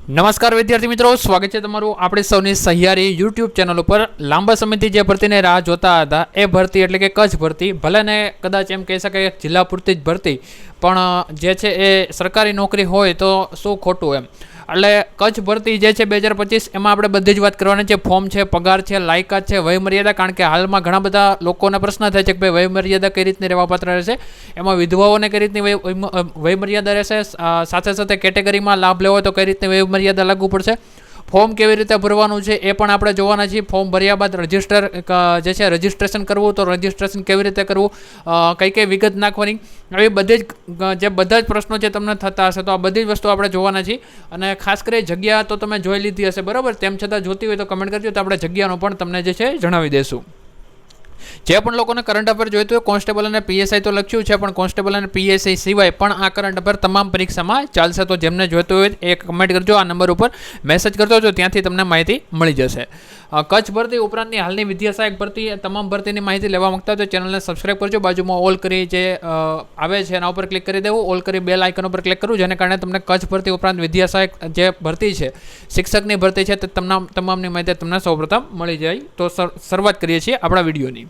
નમસ્કાર વિદ્યાર્થી મિત્રો, સ્વાગત છે તમારું આપણે સૌની સહિયારી યુટ્યુબ ચેનલ ઉપર। લાંબા સમયથી જે ભરતીને રાહ જોતા હતા એ ભરતી એટલે કે કચ્છ ભરતી, ભલે ને કદાચ એમ કહી શકાય જિલ્લા પૂરતી જ ભરતી, પણ જે છે એ સરકારી નોકરી હોય તો શું ખોટું એમ। એટલે કચ્છ ભરતી જે છે 2025 એમાં આપણે બધી જ વાત કરવાની છે। ફોર્મ છે, પગાર છે, લાયકાત છે, વયમર્યાદા, કારણ કે હાલમાં ઘણા બધા લોકોને પ્રશ્ન થાય છે કે ભાઈ વયમર્યાદા કઈ રીતની રહેવાપાત્ર રહેશે, એમાં વિધવાઓને કઈ રીતની વયમર્યાદા રહેશે, સાથે સાથે કેટેગરીમાં લાભ લેવો હોય તો કઈ રીતની વયમર્યાદા લાગુ પડશે, ફોર્મ કેવી રીતે ભરવાનું છે એ પણ આપણે જોવાના છીએ। ફોર્મ ભર્યા બાદ રજિસ્ટર જે છે રજિસ્ટ્રેશન કરવું તો રજિસ્ટ્રેશન કેવી રીતે કરવું, કઈ કઈ વિગત નાખવાની, આવી બધી જ બધા જ પ્રશ્નો જે તમને થતા હશે તો આ બધી જ વસ્તુ આપણે જોવાના છીએ। અને ખાસ કરી જગ્યા તો તમે જોઈ લીધી હશે બરાબર, તેમ છતાં જોતી હોય તો કમેન્ટ કરજો તો આપણે જગ્યાનો પણ તમને જે છે જણાવી દઈશું। જે પણ લોકોને કરંટ અફેર જોઈતું હોય, કોન્સ્ટેબલ અને પીએસઆઈ તો લખ્યું છે, પણ કોન્સ્ટેબલ અને પીએસઆઈ સિવાય પણ આ કરંટ અફેર તમામ પરીક્ષામાં ચાલશે, તો જેમને જોઈતું હોય એ કમેન્ટ કરજો, આ નંબર ઉપર મેસેજ કરજો, તો ત્યાંથી તમને માહિતી મળી જશે। કચ્છ ભરતી ઉપરાંતની હાલની વિદ્યા સહાયક ભરતી, તમામ ભરતીની માહિતી લેવા માંગતા હોય તો ચેનલને સબસ્ક્રાઈબ કરજો, બાજુમાં ઓલ કરી જે આવે છે એના ઉપર ક્લિક કરી દેવું, ઓલ કરી બેલ આઇકન ઉપર ક્લિક કરવું, જેને કારણે તમને કચ્છ ભરતી ઉપરાંત વિદ્યા સહાયક જે ભરતી છે, શિક્ષકની ભરતી છે, તે તમામની માહિતી તમને સૌપ્રથમ મળી જાય। તો શરૂઆત કરીએ છીએ આપણા વિડીયોની।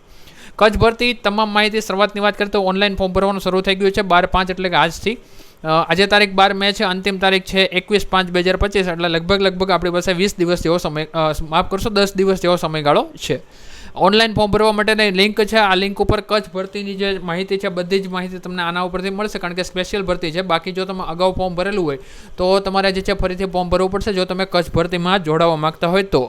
કચ્છ ભરતી તમામ માહિતી શરૂઆતની વાત કરીએ તો ઓનલાઈન ફોર્મ ભરવાનું શરૂ થઈ ગયું છે 12/5 એટલે કે આજથી। આજે તારીખ 12 મે છે, અંતિમ તારીખ છે 21/5/2025, એટલે લગભગ આપણી પાસે 20 દિવસ જેવો સમય, માફ કરશો 10 દિવસ જેવો સમયગાળો છે। ઓનલાઈન ફોર્મ ભરવા માટેની લિંક છે, આ લિંક ઉપર કચ્છ ભરતીની જે માહિતી છે બધી જ માહિતી તમને આના ઉપરથી મળશે, કારણ કે સ્પેશિયલ ભરતી છે। બાકી જો તમે અગાઉ ફોર્મ ભરેલું હોય તો તમારે જે છે ફરીથી ફોર્મ ભરવું પડશે જો તમે કચ્છ ભરતીમાં જોડાવા માંગતા હોય તો।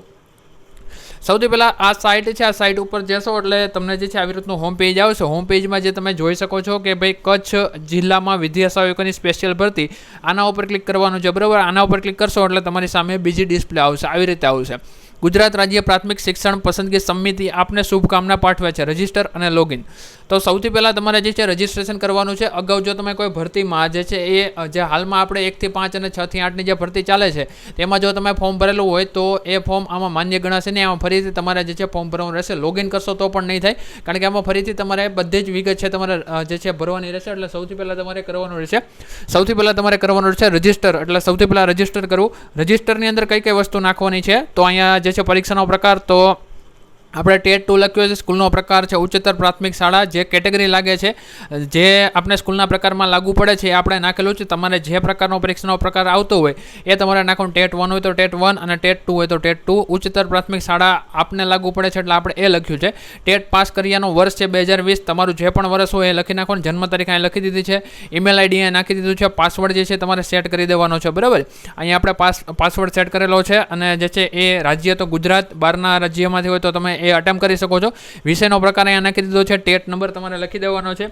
સૌથી પહેલાં આ સાઇટ છે, આ સાઇટ ઉપર જશો એટલે તમને જે છે આવી રીતનું હોમ પેજ આવશે। હોમ પેજમાં જે તમે જોઈ શકો છો કે ભાઈ કચ્છ જિલ્લામાં વિદ્યા સહાયકોની સ્પેશિયલ ભરતી, આના ઉપર ક્લિક કરવાનું છે બરાબર। આના ઉપર ક્લિક કરશો એટલે તમારી સામે બીજી ડિસ્પ્લે આવશે, આવી રીતે આવશે। ગુજરાત રાજ્ય પ્રાથમિક શિક્ષણ પસંદગી સમિતિ આપને શુભકામના પાઠવે છે, રજિસ્ટર અને લોગિન। તો સૌથી પહેલાં તમારે જે છે રજિસ્ટ્રેશન કરવાનું છે। અગાઉ જો તમે કોઈ ભરતીમાં જે છે એ જે હાલમાં આપણે 1 થી 5 અને 6 થી 8ની જે ભરતી ચાલે છે તેમાં જો તમે ફોર્મ ભરેલું હોય તો એ ફોર્મ આમાં માન્ય ગણાશે નહીં, આમાં ફરીથી તમારે જે છે ફોર્મ ભરવાનું રહેશે। લોગિન કરશો તો પણ નહીં થાય, કારણ કે આમાં ફરીથી તમારે બધી જ વિગત છે તમારે જે છે ભરવાની રહેશે। એટલે સૌથી પહેલાં તમારે કરવાનું રહેશે રજિસ્ટર, એટલે સૌથી પહેલાં રજિસ્ટર કરવું। રજિસ્ટરની અંદર કઈ કઈ વસ્તુ નાખવાની છે તો અહીંયા જે છે પરીક્ષાનો પ્રકાર તો આપણે ટેટ 2 લખ્યો છે, સ્કૂલનો પ્રકાર છે ઉચ્ચતર પ્રાથમિક શાળા, જે કેટેગરી લાગે છે જે આપણે સ્કૂલના પ્રકારમાં લાગુ પડે છે એ આપણે નાખેલું છે। તમારે જે પ્રકારનો પરીક્ષાનો પ્રકાર આવતો હોય એ તમારે નાખવાનું, ટેટ 1 હોય તો ટેટ 1 અને ટેટ 2 હોય તો ટેટ 2, ઉચ્ચતર પ્રાથમિક શાળા આપને લાગુ પડે છે એટલે આપણે એ લખ્યું છે। ટેટ પાસ કર્યાનું વર્ષ છે 2020, તમારું જે પણ વર્ષ હોય એ લખી નાખવાનું, જન્મ તારીખ અહીં લખી દીધી છે, ઈમેલ આઈડી અહીં નાખી દીધું છે, પાસવર્ડ જે છે તમારે સેટ કરી દેવાનો છે બરાબર। અહીંયા આપણે પાસવર્ડ સેટ કરેલો છે અને જે છે એ રાજ્ય તો ગુજરાત, બહારના રાજ્યમાંથી હોય તો તમે એ અટેમ્પ કરી શકો છો। વિષયનો પ્રકાર અહીંયા નાખી દીધો છે, ટેટ નંબર તમારે લખી દેવાનો છે,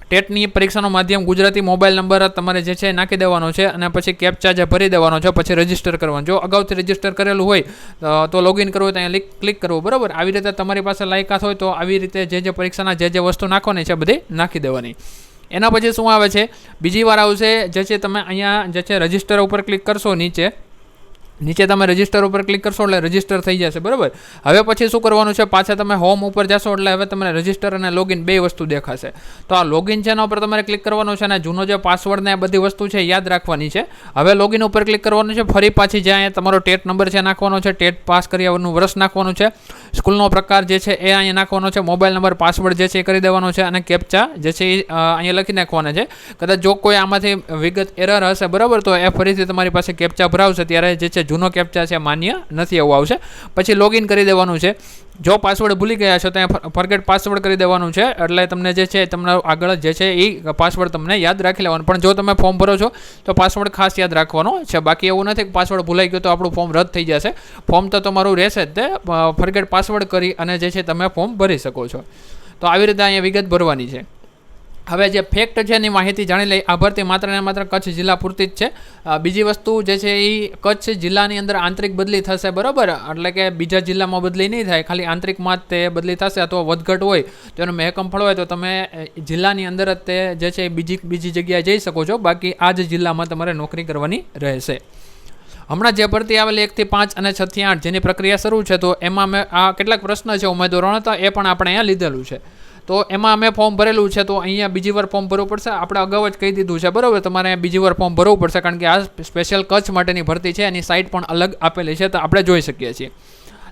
ટેટની પરીક્ષાનો માધ્યમ ગુજરાતી, મોબાઈલ નંબર તમારે જે છે નાખી દેવાનો છે અને પછી કેપ્ચા જે ભરી દેવાનો છે, પછી રજિસ્ટર કરવાનું। જો અગાઉથી રજિસ્ટર કરેલું હોય તો લોગિન કરવું હોય તો અહીંયા ક્લિક કરવું બરાબર। આવી રીતે તમારી પાસે લાયકાત હોય તો આવી રીતે જે પરીક્ષાના જે વસ્તુ નાખવાની છે બધી નાખી દેવાની। એના પછી શું આવે છે, બીજી વાર આવશે જે છે તમે અહીંયા જે છે રજિસ્ટર ઉપર ક્લિક કરશો, નીચે તમે રજિસ્ટર ઉપર ક્લિક કરશો એટલે રજિસ્ટર થઈ જશે બરાબર। હવે પછી શું કરવાનું છે, પાછા તમે હોમ ઉપર જશો એટલે હવે તમને રજિસ્ટર અને લોગિન બે વસ્તુ દેખાશે। તો આ લોગિન છે એના ઉપર તમારે ક્લિક કરવાનું છે અને જૂનો જે પાસવર્ડ ને બધી વસ્તુ છે યાદ રાખવાની છે। હવે લોગિન ઉપર ક્લિક કરવાનું છે, ફરી પાછી જ્યાં તમારો ટેટ નંબર છે નાખવાનો છે, ટેટ પાસ કર્યાનું વર્ષ નાખવાનું છે, સ્કૂલનો પ્રકાર જે છે એ અહીંયા નાખવાનો છે, મોબાઈલ નંબર, પાસવર્ડ જે છે એ કરી દેવાનો છે અને કેપ્ચા જે છે એ અહીંયા લખી નાખવાના છે। કદાચ જો કોઈ આમાંથી વિગત એરર હશે બરાબર તો એ ફરીથી તમારી પાસે કેપ્ચા ભરાવશે ત્યારે જે છે જૂનો કેપ્ચા છે માન્ય નથી એવું આવશે, પછી લોગિન કરી દેવાનું છે। જો પાસવર્ડ ભૂલી ગયા છો તો ફોરગેટ પાસવર્ડ કરી દેવાનું છે, એટલે તમને જે છે તમને આગળ જે છે એ પાસવર્ડ તમને યાદ રાખી લેવાનો। પણ જો તમે ફોર્મ ભરો છો તો પાસવર્ડ ખાસ યાદ રાખવાનો છે, બાકી એવું નથી કે પાસવર્ડ ભૂલાઈ ગયો તો આપણું ફોર્મ રદ થઈ જશે। ફોર્મ તો તમારું રહેશે જ, તે ફોરગેટ પાસવર્ડ કરી અને જે છે તમે ફોર્મ ભરી શકો છો। તો આવી રીતે અહીંયા વિગત ભરવાની છે। હવે જે ફેક્ટ છે એની માહિતી જાણી લઈ। આ ભરતી માત્ર ને માત્ર કચ્છ જિલ્લા પૂરતી જ છે। બીજી વસ્તુ જે છે એ કચ્છ જિલ્લાની અંદર આંતરિક બદલી થશે બરાબર, એટલે કે બીજા જિલ્લામાં બદલી નહીં થાય, ખાલી આંતરિકમાં જ તે બદલી થશે, અથવા વધઘટ હોય તો એનો મહેકમ ફળ હોય તો તમે જિલ્લાની અંદર જ તે જે છે બીજી જગ્યાએ જઈ શકો છો, બાકી આ જ જિલ્લામાં તમારે નોકરી કરવાની રહેશે। હમણાં જે ભરતી આવેલી 1 થી 5 અને 6 થી 8 જેની પ્રક્રિયા શરૂ છે તો એમાં મેં આ કેટલાક પ્રશ્ન છે ઉમેદવારોના, તો એ પણ આપણે અહીંયા લીધેલું છે। તો એમાં અમે ફોર્મ ભરેલું છે, તો અહીંયા બીજી વાર ફોર્મ ભરવું પડશે. આપણે અગાઉ જ કહી દીધું છે, બરાબર, તમારે બીજી વાર ફોર્મ ભરવું પડશે, કારણ કે આ સ્પેશિયલ કચ્છ માટેની ભરતી છે, એની સાઇટ પણ અલગ આપેલી છે, તો આપણે જોઈ શકીએ છીએ.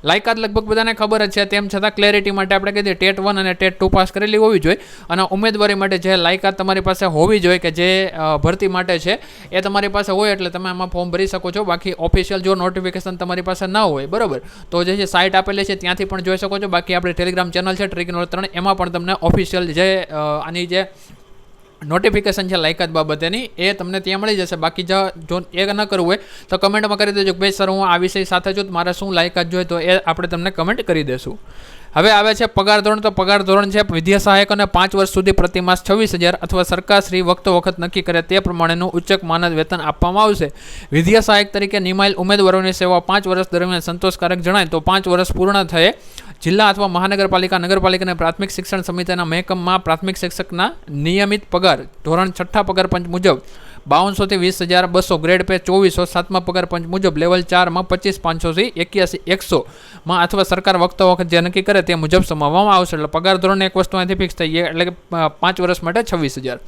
લાયકાત લગભગ બધાને ખબર જ છે, તેમ છતાં ક્લેરિટી માટે આપણે કહી દઈએ ટેટ 1 અને ટેટ 2 પાસ કરેલી હોવી જોઈએ. અને ઉમેદવારી માટે જે લાયકાત તમારી પાસે હોવી જોઈએ કે જે ભરતી માટે છે એ તમારી પાસે હોય એટલે તમે આમાં ફોર્મ ભરી શકો છો. બાકી ઓફિશિયલ જો નોટિફિકેશન તમારી પાસે ના હોય, બરાબર, તો જે છે સાઇટ આપેલી છે ત્યાંથી પણ જોઈ શકો છો. બાકી આપણી ટેલિગ્રામ ચેનલ છે ટ્રિકનોલેજ 3, એમાં પણ તમને ઓફિશિયલ જે આની જે નોટિફિકેશન છે લાયકાત બાબતેની એ તમને ત્યાં મળી જશે. બાકી જો એ ન કરવું હોય તો કમેન્ટમાં કરી દેજો કે ભાઈ સર હું આ વિષય સાથે છું, મારે શું લાયકાત જોઈએ, તો એ આપણે તમને કમેન્ટ કરી દેશું. હવે આવે છે પગાર ધોરણ. તો પગાર ધોરણ છે વિદ્યા સહાયકોને 5 વર્ષ સુધી પ્રતિમાસ 26,000 અથવા સરકારશ્રી વખત નક્કી કરે તે પ્રમાણેનું ઉચ્ચક માનદ વેતન આપવામાં આવશે. વિદ્યા સહાયક તરીકે નિમાયેલ ઉમેદવારોની સેવા 5 વર્ષ દરમિયાન સંતોષકારક જણાય તો 5 વર્ષ પૂર્ણ થયે જિલ્લા અથવા મહાનગરપાલિકા, નગરપાલિકાના પ્રાથમિક શિક્ષણ સમિતિના મહેકમમાં પ્રાથમિક શિક્ષકના નિયમિત પગાર ધોરણ 6ઠ્ઠા પગાર પંચ મુજબ 5200 થી 20,200, ગ્રેડ પે 2400, 7મા પગાર પંચ મુજબ લેવલ 4 માં 25,500 થી 81,100 માં અથવા સરકાર વખત જે નક્કી કરે તે મુજબ સમાવવામાં આવશે. એટલે પગાર ધોરણ એક વસ્તુ અહીંથી ફિક્સ થઈ ગઈ, એટલે કે 5 વર્ષ માટે 26,000.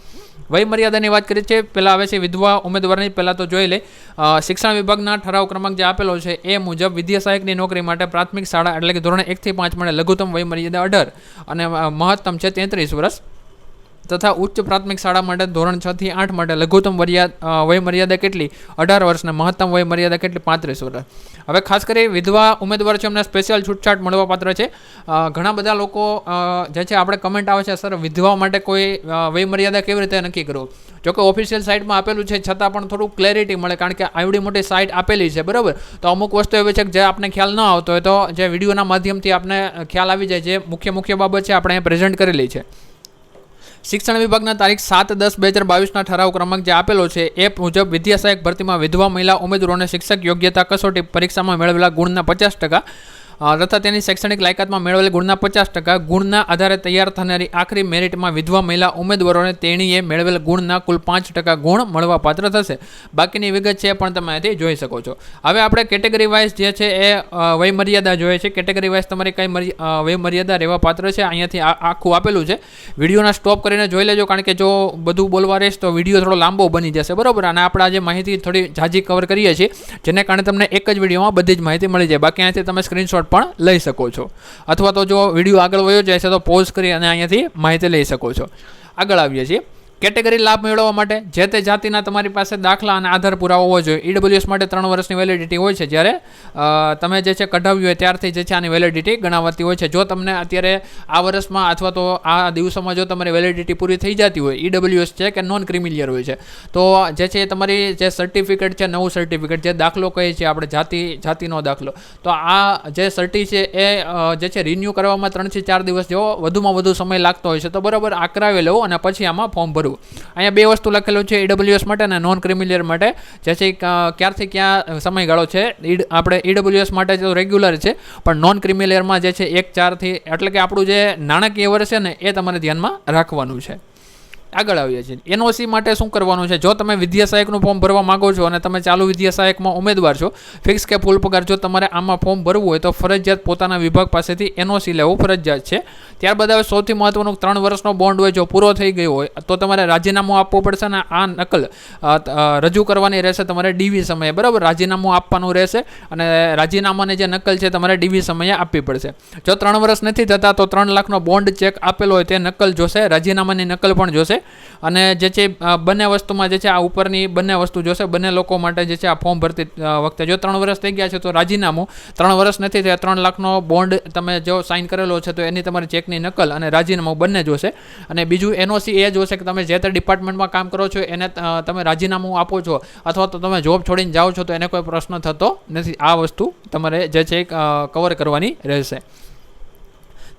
વય મર્યાદાની વાત કરીએ છીએ. પહેલાં આવે છે વિધવા ઉમેદવારની. પહેલાં તો જોઈ લે શિક્ષણ વિભાગના ઠરાવ ક્રમાંક જે આપેલો છે એ મુજબ વિદ્યા સહાયકની નોકરી માટે પ્રાથમિક શાળા એટલે કે ધોરણ 1 થી 5 માટે લઘુત્તમ વય મર્યાદા 18 અને મહત્તમ છે 33 વર્ષ તથા ઉચ્ચ પ્રાથમિક શાળા માટે ધોરણ 6 થી 8 માટે લઘુત્તમ વય મર્યાદા કેટલી 18 વર્ષ અને મહત્તમ વય મર્યાદા કેટલી 35 વર્ષ. હવે ખાસ કરી વિધવા ઉમેદવાર છે એમને સ્પેશિયલ છૂટછાટ મળવાપાત્ર છે. ઘણા બધા લોકો જે છે આપણે કમેન્ટ આવે છે સર વિધવા માટે કોઈ વય મર્યાદા કેવી રીતે નક્કી કરવું. જોકે ઓફિશિયલ સાઇટમાં આપેલું છે છતાં પણ થોડું ક્લેરિટી મળે, કારણ કે આવડી મોટી સાઇટ આપેલી છે, બરાબર. તો અમુક વસ્તુ એવી છે કે જે આપને ખ્યાલ ન આવતો હોય તો જે વિડીયોના માધ્યમથી આપને ખ્યાલ આવી જાય, જે મુખ્ય બાબત છે આપણે પ્રેઝન્ટ કરેલી છે. શિક્ષણ વિભાગના તારીખ 7/10/2022 ઠરાવ ક્રમાંક જે આપેલો છે એ મુજબ વિદ્યા સહાયક ભરતીમાં વિધવા મહિલા ઉમેદવારોને શિક્ષક યોગ્યતા કસોટી પરીક્ષામાં મેળવેલા ગુણના 50% તથા તેની શૈક્ષણિક લાયકાતમાં મેળવેલ ગુણના 50% ગુણના આધારે તૈયાર થનારી આખરી મેરિટમાં વિધવા મહિલા ઉમેદવારોને તેણીએ મેળવેલ ગુણના કુલ 5% ગુણ મળવાપાત્ર થશે. બાકીની વિગત છે પણ તમે અહીંથી જોઈ શકો છો. હવે આપણે કેટેગરી વાઇઝ જે છે એ વય મર્યાદા જોઈએ છે. કેટેગરી વાઇઝ તમારી કઈ વય મર્યાદા રહેવા પાત્ર છે અહીંયાથી આખું આપેલું છે. વિડીયોના સ્ટોપ કરીને જોઈ લેજો, કારણ કે જો બધું બોલવા રહેશ તો વિડીયો થોડો લાંબો બની જશે, બરાબર. અને આપણે આજે માહિતી થોડી ઝાઝી કવર કરીએ છીએ, જેને કારણે તમને એક જ વિડીયોમાં બધી જ માહિતી મળી જાય. બાકી અહીંયાથી તમે સ્ક્રીનશોટ પણ લઈ શકો છો, અથવા તો જો વિડીયો આગળ વયો જાય છે તો પોઝ કરી અને અહીંયાથી માહિતી લઈ શકો છો. આગળ આવીએ છીએ. કેટેગરી લાભ મેળવવા માટે જે તે જાતિના તમારી પાસે દાખલા અને આધાર પુરાવો હોવો જોઈએ. ઈડબ્લ્યુએસ માટે 3 વર્ષની વેલિડિટી હોય છે, જ્યારે તમે જે છે કઢાવ્યું હોય ત્યારથી જે છે આની વેલિડિટી ગણાવતી હોય છે. જો તમને અત્યારે આ વર્ષમાં અથવા તો આ દિવસોમાં જો તમારી વેલિડિટી પૂરી થઈ જતી હોય, ઈડબ્લ્યુએસ છે કે નોન ક્રિમિલિયર હોય છે, તો જે છે તમારી જે સર્ટિફિકેટ છે, નવું સર્ટિફિકેટ જે દાખલો કહીએ છીએ આપણે જાતિનો દાખલો, તો આ જે સર્ટી છે એ જે છે રિન્યૂ કરવામાં 3 થી 4 દિવસ જેવો વધુમાં વધુ સમય લાગતો હોય છે. તો બરાબર આ કરાવી લેવું અને પછી આમાં ફોર્મ ભરવું. અહીંયા 2 વસ્તુ લખેલું છે ઈડબ્લ્યુએસ માટે અને નોન ક્રિમિલિયર માટે, જે છે ક્યારથી ક્યાં સમયગાળો છે. આપણે ઈડબ્લ્યુએસ માટે તો રેગ્યુલર છે, પણ નોન ક્રિમિલિયરમાં જે છે 1/4 થી, એટલે કે આપણું જે નાણાકીય વર્ષ છે ને એ તમારે ધ્યાનમાં રાખવાનું છે. આગળ આવીએ છીએ. એનઓસી માટે શું કરવાનું છે. જો તમે વિદ્યા સહાયકનું ફોર્મ ભરવા માંગો છો અને તમે ચાલુ વિદ્યા સહાયકમાં ઉમેદવાર છો, ફિક્સ કે ફૂલ પગાર, જો તમારે આમાં ફોર્મ ભરવું હોય તો ફરજિયાત પોતાના વિભાગ પાસેથી એનઓસી લેવું ફરજિયાત છે. ત્યારબાદ હવે સૌથી મહત્વનું 3 વર્ષનો બોન્ડ હોય, જો પૂરો થઈ ગયો હોય તો તમારે રાજીનામું આપવું પડશે અને આ નકલ રજૂ કરવાની રહેશે તમારે ડીવી સમયે, બરાબર. રાજીનામું આપવાનું રહેશે અને રાજીનામાની જે નકલ છે તમારે ડીવી સમયે આપવી પડશે. જો 3 વર્ષ નથી થતા તો 3 લાખનો બોન્ડ ચેક આપેલો હોય તે નકલ જોશે, રાજીનામાની નકલ પણ જોશે. અને જે છે બંને વસ્તુમાં જે છે આ ઉપરની બંને વસ્તુ જોશે બંને લોકો માટે. જે છે આ ફોર્મ ભરતી વખતે જો 3 વર્ષ થઈ ગયા છે તો રાજીનામું, 3 વર્ષ નથી થયા 3 લાખનો બોન્ડ તમે જો સાઇન કરેલો છે તો એની તમારી ચેકની નકલ અને રાજીનામું બંને જોશે. અને બીજું એનઓસી એ જોશે કે તમે જે તે ડિપાર્ટમેન્ટમાં કામ કરો છો એને તમે રાજીનામું આપો છો અથવા તો તમે જોબ છોડીને જાઓ છો તો એને કોઈ પ્રશ્ન થતો નથી. આ વસ્તુ તમારે જે છે કવર કરવાની રહેશે.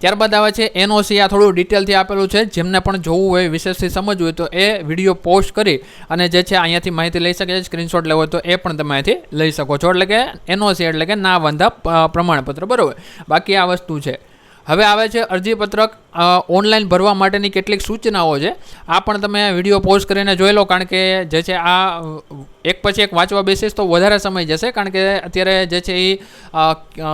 ત્યારબાદ આવે છે એનઓસી. આ થોડું ડિટેલથી આપેલું છે, જેમને પણ જોવું હોય વિશેષથી સમજવું હોય તો એ વિડીયો પોસ્ટ કરી અને જે છે અહીંયાથી માહિતી લઈ શકે છે. સ્ક્રીનશોટ લેવો હોય તો એ પણ તમે અહીંયાથી લઈ શકો છો. એટલે કે એનઓસી એટલે કે ના વાંધા પ્રમાણપત્ર, બરાબર. બાકી આ વસ્તુ છે. હવે આવે છે અરજીપત્રક. ઓનલાઈન ભરવા માટેની કેટલીક સૂચનાઓ છે, આ પણ તમે વિડીયો પોઝ કરીને જોઈ લો, કારણ કે જે છે આ એક પછી એક વાંચવા બેસીશ તો વધારે સમય જશે, કારણ કે અત્યારે જે છે એ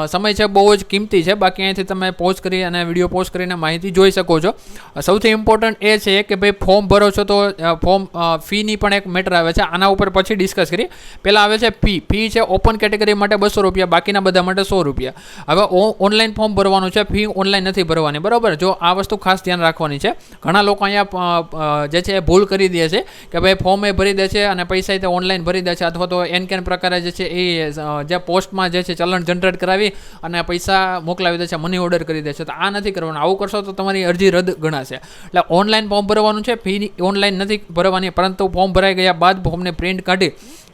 સમય છે બહુ જ કિંમતી છે. બાકી અહીંથી તમે પોઝ કરી અને વિડીયો પોઝ કરીને માહિતી જોઈ શકો છો. સૌથી ઇમ્પોર્ટન્ટ એ છે કે ભાઈ ફોર્મ ભરો છો તો ફોર્મ ફીની પણ એક મેટર આવે છે, આના ઉપર પછી ડિસ્કસ કરીએ. પહેલાં આવે છે ફી છે ઓપન કેટેગરી માટે 200 રૂપિયા, બાકીના બધા માટે 100 રૂપિયા. હવે ઓનલાઈન ફોર્મ ભરવાનું છે, ફી ઓનલાઈન નથી ભરવાની, બરાબર. જો આ વસ્તુ ખાસ ધ્યાન રાખવાની છે. ઘણા લોકો અહીંયા જે છે ભૂલ કરી દે છે કે ભાઈ ફોર્મ એ ભરી દે છે અને પૈસા તે ઓનલાઈન ભરી દે છે, અથવા તો એન પ્રકારે જે છે એ જે પોસ્ટમાં જે છે ચલણ જનરેટ કરાવી અને પૈસા મોકલાવી દે છે, મની ઓર્ડર કરી દે છે. તો આ નથી કરવાનું. આવું કરશો તો તમારી અરજી રદ ગણાશે. એટલે ઓનલાઈન ફોર્મ ભરવાનું છે, ફી ઓનલાઈન નથી ભરવાની, પરંતુ ફોર્મ ભરાઈ ગયા બાદ ફોર્મને પ્રિન્ટ કાઢી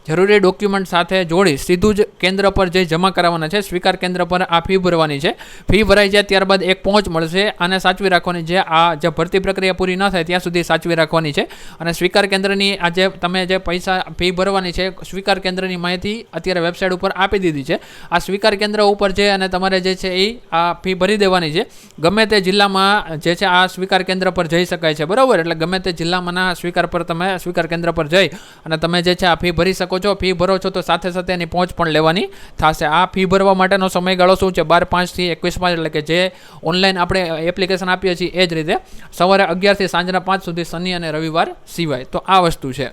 જરૂરી ડોક્યુમેન્ટ સાથે જોડી સીધું જ કેન્દ્ર પર જઈ જમા કરાવવાના છે. સ્વીકાર કેન્દ્ર પર આ ફી ભરવાની છે. ફી ભરાઈ જાય ત્યારબાદ એક પહોંચ મળશે, આને સાચવી રાખવાની છે. આ જે ભરતી પ્રક્રિયા પૂરી ન થાય ત્યાં સુધી સાચવી રાખવાની છે. અને સ્વીકાર કેન્દ્રની આ જે તમે જે પૈસા ફી ભરવાની છે, સ્વીકાર કેન્દ્રની માહિતી અત્યારે વેબસાઇટ ઉપર આપી દીધી છે. આ સ્વીકાર કેન્દ્ર ઉપર છે અને તમારે જે છે એ આ ફી ભરી દેવાની છે. ગમે તે જિલ્લામાં જે છે આ સ્વીકાર કેન્દ્ર પર જઈ શકાય છે, બરાબર. એટલે ગમે તે જિલ્લામાંના સ્વીકાર પર તમે સ્વીકાર કેન્દ્ર પર જઈ અને તમે જે છે આ ફી ભરી શકો છો. ફી ભરો છો તો સાથે સાથે એની પહોંચ પણ લેવાની થશે. આ ફી ભરવા માટેનો સમયગાળો શું છે? 12/5 થી 21/5, એટલે કે જે ઓનલાઈન આપણે એપ્લિકેશન આપીએ છીએ એ જ રીતે સવારે 11 થી સાંજના 5 સુધી, શનિ અને રવિવાર સિવાય. તો આ વસ્તુ છે.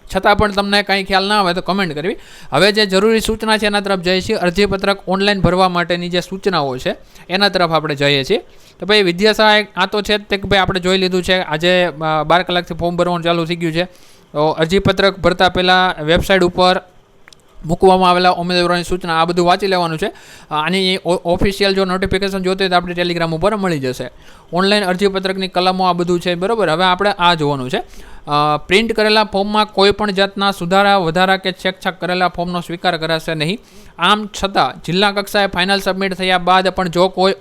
છતાં પણ તમને કંઈ ખ્યાલ ના આવે તો કમેન્ટ કરવી. હવે જે જરૂરી સૂચના છે એના તરફ જઈએ છીએ. અરજીપત્રક ઓનલાઈન ભરવા માટેની જે સૂચનાઓ છે એના તરફ આપણે જઈએ છીએ. તો ભાઈ વિદ્યા સહાયક આ તો છે તે કે ભાઈ આપણે જોઈ લીધું છે. આજે 12 કલાકથી ફોર્મ ભરવાનું ચાલુ થઈ ગયું છે. તો અરજીપત્રક ભરતા પહેલાં વેબસાઇટ ઉપર મૂકવામાં આવેલા ઉમેદવારોની સૂચના આ બધું વાંચી લેવાનું છે. આની ઓફિશિયલ જો નોટિફિકેશન જોતી હોય તો આપણે ટેલિગ્રામ ઉપર મળી જશે. ઓનલાઈન અરજીપત્રકની કલમો આ બધું છે, બરાબર. હવે આપણે આ જોવાનું છે. પ્રિન્ટ કરેલા ફોર્મમાં કોઈ પણ જાતના સુધારા વધારા કે છેકછાક કરેલા ફોર્મનો સ્વીકાર કરાશે નહીં. આમ છતાં જિલ્લા કક્ષાએ ફાઇનલ સબમિટ થયા બાદ પણ જો કોઈ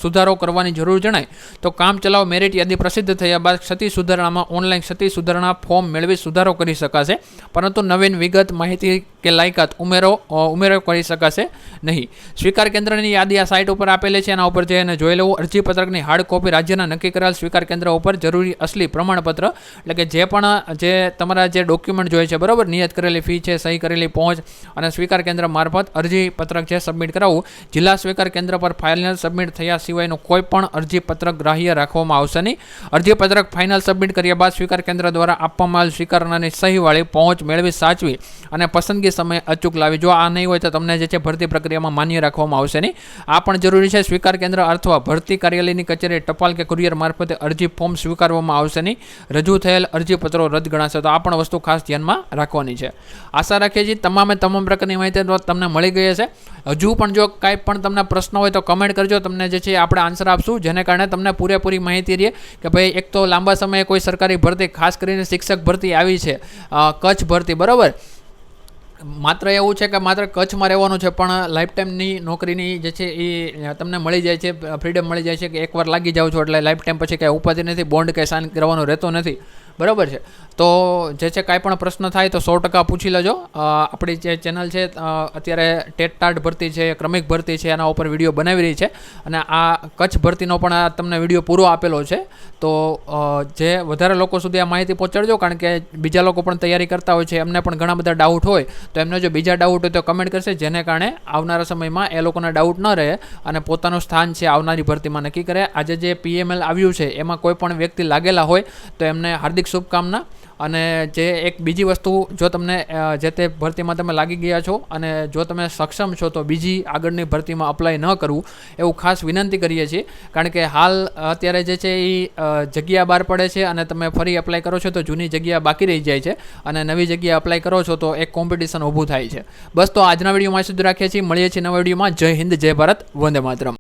સુધારો કરવાની જરૂર જણાય તો કામ ચલાવ મેરિટ યાદી પ્રસિદ્ધ થયા બાદ ક્ષતિ સુધારણામાં ઓનલાઈન ક્ષતિ સુધારણા ફોર્મ મેળવી સુધારો કરી શકાશે, પરંતુ નવીન વિગત, માહિતી કે લાયકાત ઉમેરો કરી શકાશે નહીં. સ્વીકાર કેન્દ્રની યાદી આ સાઇટ ઉપર આપેલી છે, એના ઉપર જઈને જોઈ લેવું. અરજીપત્રકની હાર્ડ કોપી રાજ્યના નક્કી કરેલ સ્વીકાર કેન્દ્ર ઉપર જરૂરી અસલી પ્રમાણપત્ર, એટલે કે જે પણ જે તમારા જે ડોક્યુમેન્ટ જોઈએ છે, બરાબર, નિયત કરેલી ફી છે, સહી કરેલી પહોંચ અને સ્વીકાર કેન્દ્ર મારફત અરજીપત્રક છે સબમિટ કરાવવું. જિલ્લા સ્વીકાર કેન્દ્ર પર ફાઇનલ સબમિટ થયા સિવાયનું કોઈ પણ અરજીપત્રક ગ્રાહ્ય રાખવામાં આવશે નહીં. અરજીપત્રક ફાઇનલ સબમિટ કર્યા બાદ સ્વીકાર કેન્દ્ર દ્વારા આપવામાં આવેલ સ્વીકારનારની સહીવાળી પહોંચ મેળવી સાચવી અને પસંદગી સમયે અચૂક લાવી. જો આ નહીં હોય તો તમને જે છે ભરતી પ્રક્રિયામાં માન્ય રાખવામાં આવશે નહીં. આ પણ જરૂરી છે. સ્વીકાર કેન્દ્ર અથવા ભરતી કાર્યાલયની કચેરી ટપાલ કે કુરિયર મારફતે અરજી ફોર્મ સ્વીકારવામાં આવશે નહીં. રજૂ થયેલ અરજીપત્રો રદ ગણાશે. તો આ પણ વસ્તુ ખાસ ધ્યાનમાં રાખવાની છે. આશા રાખીએ છીએ તમામ પ્રકારની માહિતી તમને મળી ગઈ હશે. હજુ પણ જો કાંઈ પણ તમને પ્રશ્ન હોય તો કમેન્ટ કરજો. તમને જે છે આપણે આન્સર આપશું, જેને કારણે તમને પૂરેપૂરી માહિતી રહે કે ભાઈ એક તો લાંબા સમયે કોઈ સરકારી ભરતી, ખાસ કરીને શિક્ષક ભરતી આવી છે, કચ્છ ભરતી, બરાબર. માત્ર એવું છે કે માત્ર કચ્છમાં રહેવાનું છે, પણ લાઈફ ટાઈમની નોકરીની જે છે એ તમને મળી જાય છે, ફ્રીડમ મળી જાય છે કે એકવાર લાગી જાઓ છો એટલે લાઈફ ટાઈમ પછી કાંઈ ઉપાધિ નથી, બોન્ડ કંઈ સાઇન કરવાનો રહેતો નથી, બરાબર છે. તો જે છે કાંઈ પણ પ્રશ્ન થાય તો 100% પૂછી લેજો. આપણી જે ચેનલ છે અત્યારે ટેટ ભરતી છે, ક્રમિક ભરતી છે, એના ઉપર વિડીયો બનાવી રહી છે અને આ કચ્છ ભરતીનો પણ તમને વિડીયો પૂરો આપેલો છે. તો જે વધારે લોકો સુધી આ માહિતી પહોંચાડજો, કારણ કે બીજા લોકો પણ તૈયારી કરતા હોય છે, એમને પણ ઘણા બધા ડાઉટ હોય. તો એમને જો બીજા ડાઉટ હોય તો કમેન્ટ કરશે, જેને કારણે આવનારા સમયમાં એ લોકોના ડાઉટ ન રહે અને પોતાનું સ્થાન છે આવનારી ભરતીમાં નક્કી કરે. આજે જે PML આવ્યું છે એમાં કોઈ પણ વ્યક્તિ લાગેલા હોય તો એમને હાર્દિક શુભકામના. અને જે એક બીજી વસ્તુ, જો તમને જે તે ભરતીમાં તમે લાગી ગયા છો અને જો તમે સક્ષમ છો તો બીજી આગળની ભરતીમાં અપ્લાય ન કરવું એવું ખાસ વિનંતી કરીએ છીએ. કારણ કે હાલ અત્યારે જે છે એ જગ્યા બહાર પડે છે અને તમે ફરી એપ્લાય કરો છો તો જૂની જગ્યા બાકી રહી જાય છે અને નવી જગ્યા અપ્લાય કરો છો તો એક કોમ્પિટિશન ઊભું થાય છે. બસ તો આજના વિડીયોમાં સુધી રાખીએ છીએ. મળીએ છીએ નવા વિડીયોમાં. જય હિન્દ, જય ભારત, વંદે માતરમ.